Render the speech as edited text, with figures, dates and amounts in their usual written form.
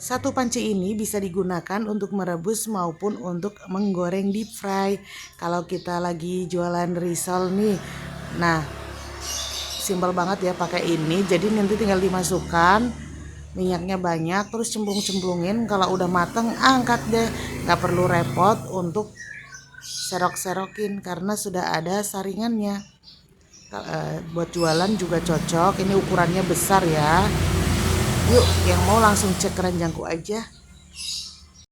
Satu panci ini bisa digunakan untuk merebus maupun untuk menggoreng deep fry. Kalau kita lagi jualan risol nih, nah simpel banget ya pakai ini. Jadi nanti tinggal dimasukkan minyaknya banyak, terus cemplung-cemplungin. Kalau udah mateng angkat deh, nggak perlu repot untuk serok-serokin karena sudah ada saringannya. Buat jualan juga cocok. Ini ukurannya besar ya. Yuk, yang mau langsung cek keranjangku aja.